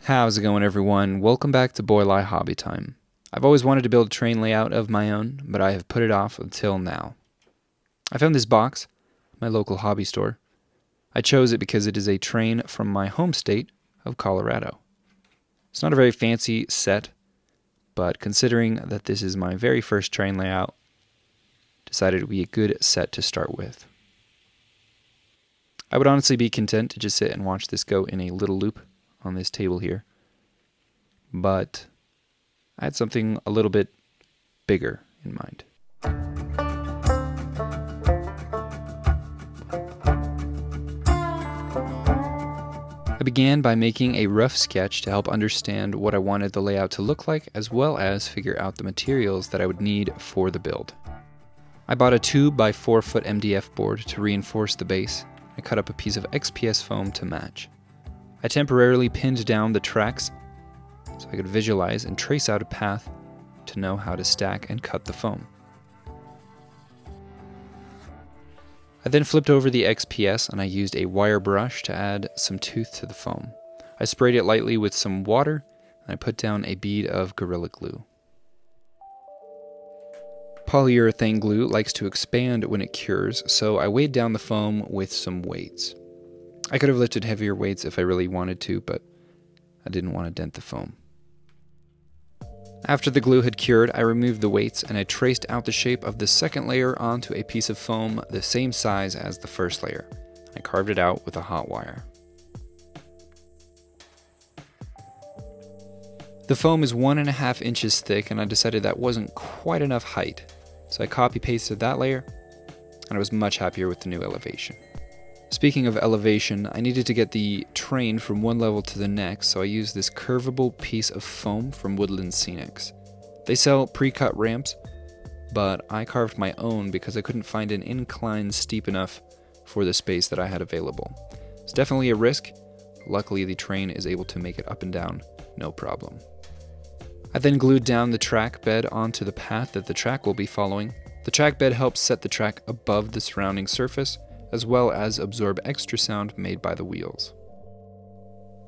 How's it going, everyone? Welcome back to Boylei Hobby Time. I've always wanted to build a train layout of my own, but I have put it off until now. I found this box at my local hobby store. I chose it because it is a train from my home state of Colorado. It's not a very fancy set, but considering that this is my very first train layout, decided it would be a good set to start with. I would honestly be content to just sit and watch this go in a little loop on this table here, but I had something a little bit bigger in mind. I began by making a rough sketch to help understand what I wanted the layout to look like, as well as figure out the materials that I would need for the build. I bought a 2x4 MDF board to reinforce the base. I cut up a piece of XPS foam to match. I temporarily pinned down the tracks so I could visualize and trace out a path to know how to stack and cut the foam. I then flipped over the XPS and I used a wire brush to add some tooth to the foam. I sprayed it lightly with some water and I put down a bead of Gorilla Glue. Polyurethane glue likes to expand when it cures, so I weighed down the foam with some weights. I could have lifted heavier weights if I really wanted to, but I didn't want to dent the foam. After the glue had cured, I removed the weights and I traced out the shape of the second layer onto a piece of foam the same size as the first layer. I carved it out with a hot wire. The foam is 1.5 inches thick, and I decided that wasn't quite enough height, so I copy-pasted that layer, and I was much happier with the new elevation. Speaking of elevation, I needed to get the train from one level to the next, so I used this curvable piece of foam from Woodland Scenics. They sell pre-cut ramps, but I carved my own because I couldn't find an incline steep enough for the space that I had available. It's definitely a risk. Luckily, the train is able to make it up and down, no problem. I then glued down the track bed onto the path that the track will be following. The track bed helps set the track above the surrounding surface, as well as absorb extra sound made by the wheels.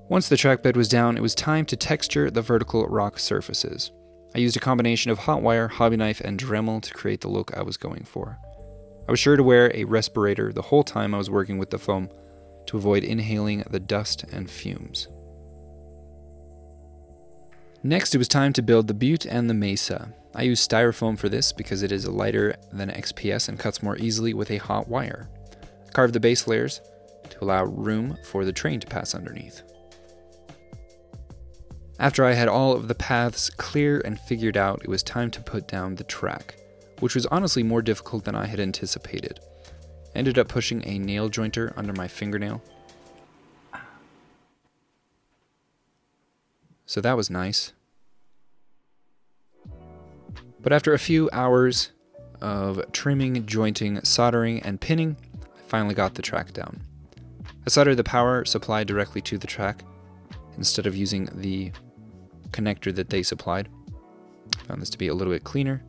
Once the track bed was down, it was time to texture the vertical rock surfaces. I used a combination of hot wire, hobby knife, and Dremel to create the look I was going for. I was sure to wear a respirator the whole time I was working with the foam to avoid inhaling the dust and fumes. Next, it was time to build the Butte and the Mesa. I used Stryrofoam for this because it is lighter than XPS and cuts more easily with a hot wire. I carved the base layers to allow room for the train to pass underneath. After I had all of the paths clear and figured out, it was time to put down the track, which was honestly more difficult than I had anticipated. I ended up pushing a nail jointer under my fingernail, so that was nice. But after a few hours of trimming, jointing, soldering, and pinning, I finally got the track down. I soldered the power supply directly to the track instead of using the connector that they supplied. I found this to be a little bit cleaner.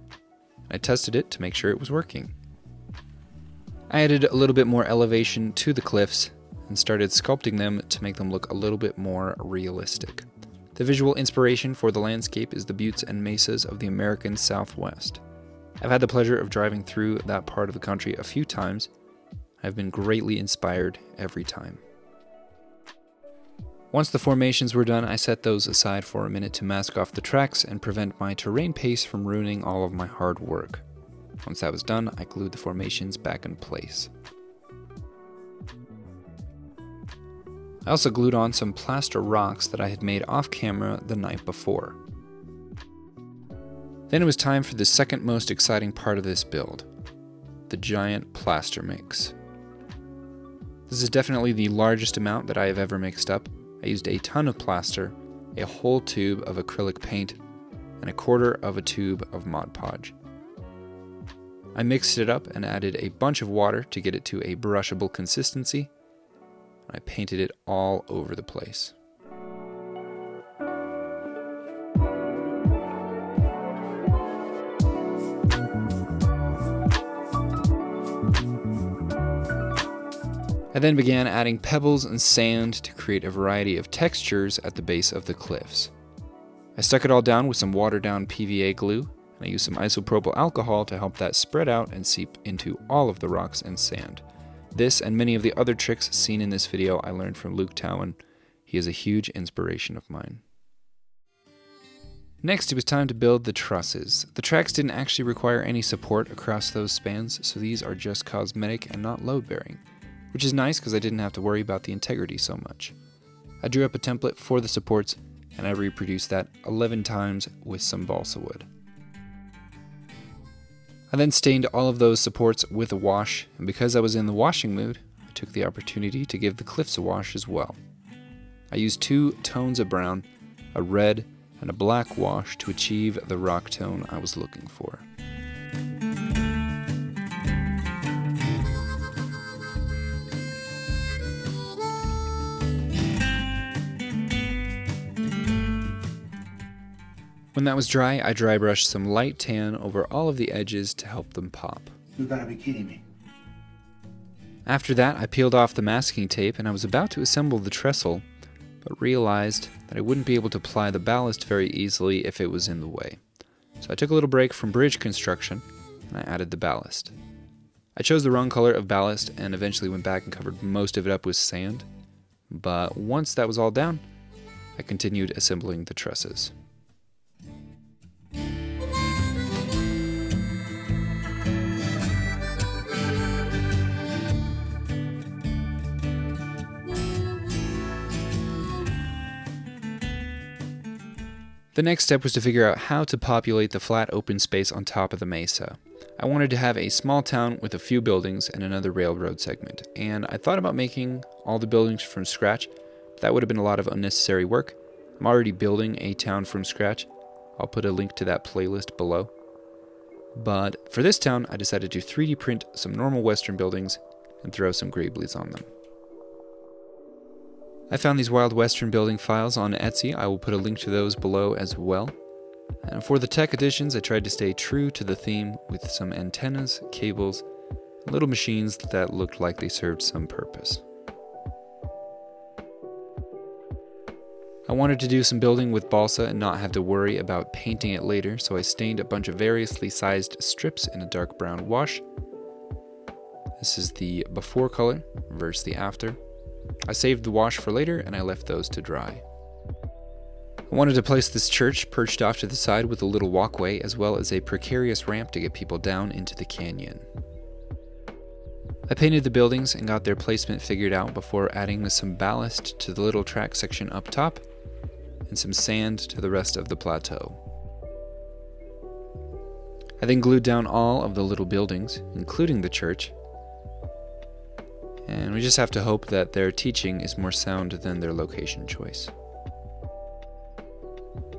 I tested it to make sure it was working. I added a little bit more elevation to the cliffs and started sculpting them to make them look a little bit more realistic. The visual inspiration for the landscape is the buttes and mesas of the American Southwest. I've had the pleasure of driving through that part of the country a few times. I've been greatly inspired every time. Once the formations were done, I set those aside for a minute to mask off the tracks and prevent my terrain pace from ruining all of my hard work. Once that was done, I glued the formations back in place. I also glued on some plaster rocks that I had made off camera the night before. Then it was time for the second most exciting part of this build, the Giant Plaster mix. This is definitely the largest amount that I have ever mixed up. I used a ton of plaster, a whole tube of acrylic paint, and 1/4 of a tube of Mod Podge. I mixed it up and added a bunch of water to get it to a brushable consistency. I painted it all over the place. I then began adding pebbles and sand to create a variety of textures at the base of the cliffs. I stuck it all down with some watered-down PVA glue, and I used some isopropyl alcohol to help that spread out and seep into all of the rocks and sand. This and many of the other tricks seen in this video I learned from Luke Towan. He is a huge inspiration of mine. Next, it was time to build the trusses. The tracks didn't actually require any support across those spans, so these are just cosmetic and not load-bearing, which is nice because I didn't have to worry about the integrity so much. I drew up a template for the supports, and I reproduced that 11 times with some balsa wood. I then stained all of those supports with a wash, and because I was in the washing mood, I took the opportunity to give the cliffs a wash as well. I used 2 tones of brown, a red and a black wash to achieve the rock tone I was looking for. When that was dry, I dry brushed some light tan over all of the edges to help them pop. You gotta be kidding me. After that, I peeled off the masking tape and I was about to assemble the trestle, but realized that I wouldn't be able to apply the ballast very easily if it was in the way. So I took a little break from bridge construction and I added the ballast. I chose the wrong color of ballast and eventually went back and covered most of it up with sand, but once that was all down, I continued assembling the trusses. The next step was to figure out how to populate the flat open space on top of the mesa. I wanted to have a small town with a few buildings and another railroad segment, and I thought about making all the buildings from scratch, but that would have been a lot of unnecessary work. I'm already building a town from scratch. I'll put a link to that playlist below. But for this town, I decided to 3D print some normal Western buildings and throw some Greeblies on them. I found these Wild Western building files on Etsy. I will put a link to those below as well. And for the tech additions, I tried to stay true to the theme with some antennas, cables, and little machines that looked like they served some purpose. I wanted to do some building with balsa and not have to worry about painting it later, so I stained a bunch of variously sized strips in a dark brown wash. This is the before color versus the after. I saved the wash for later and I left those to dry. I wanted to place this church perched off to the side with a little walkway as well as a precarious ramp to get people down into the canyon. I painted the buildings and got their placement figured out before adding some ballast to the little track section up top and some sand to the rest of the plateau. I then glued down all of the little buildings, including the church, and we just have to hope that their teaching is more sound than their location choice.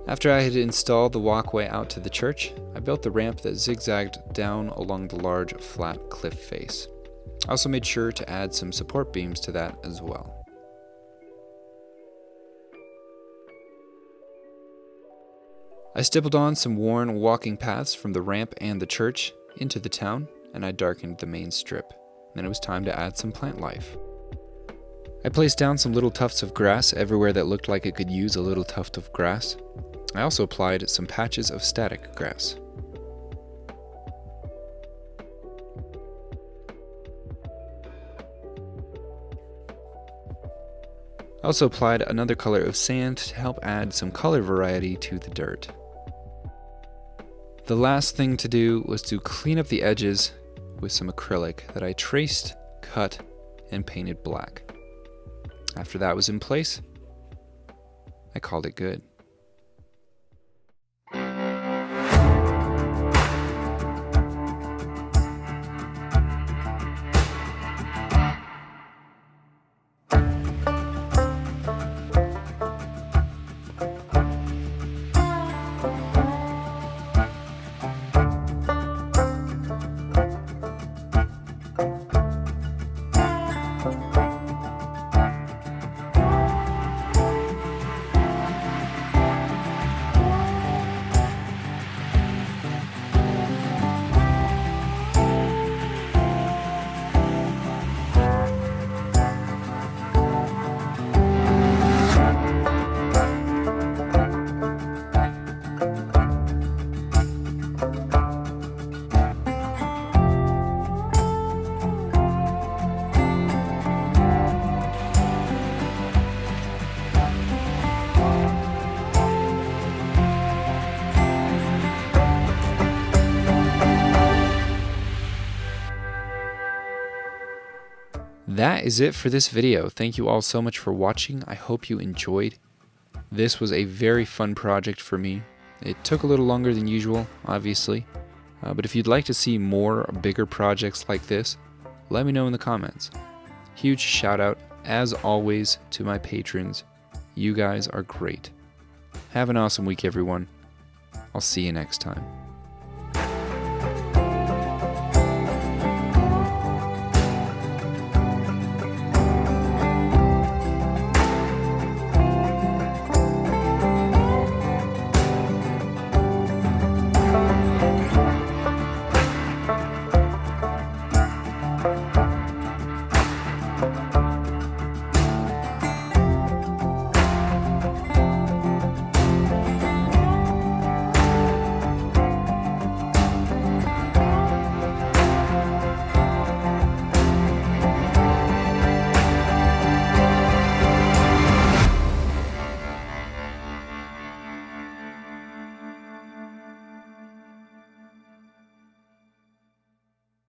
After I had installed the walkway out to the church, I built the ramp that zigzagged down along the large flat cliff face. I also made sure to add some support beams to that as well. I stippled on some worn walking paths from the ramp and the church into the town, and I darkened the main strip. Then it was time to add some plant life. I placed down some little tufts of grass everywhere that looked like it could use a little tuft of grass. I also applied some patches of static grass. I also applied another color of sand to help add some color variety to the dirt. The last thing to do was to clean up the edges with some acrylic that I traced, cut, and painted black. After that was in place, I called it good. that is it for this video. Thank you all so much for watching. I hope you enjoyed. This was a very fun project for me. It took a little longer than usual, obviously, but if you'd like to see more bigger projects like this, let me know in the comments. Huge shout out, as always, to my patrons. You guys are great. Have an awesome week, everyone. I'll see you next time.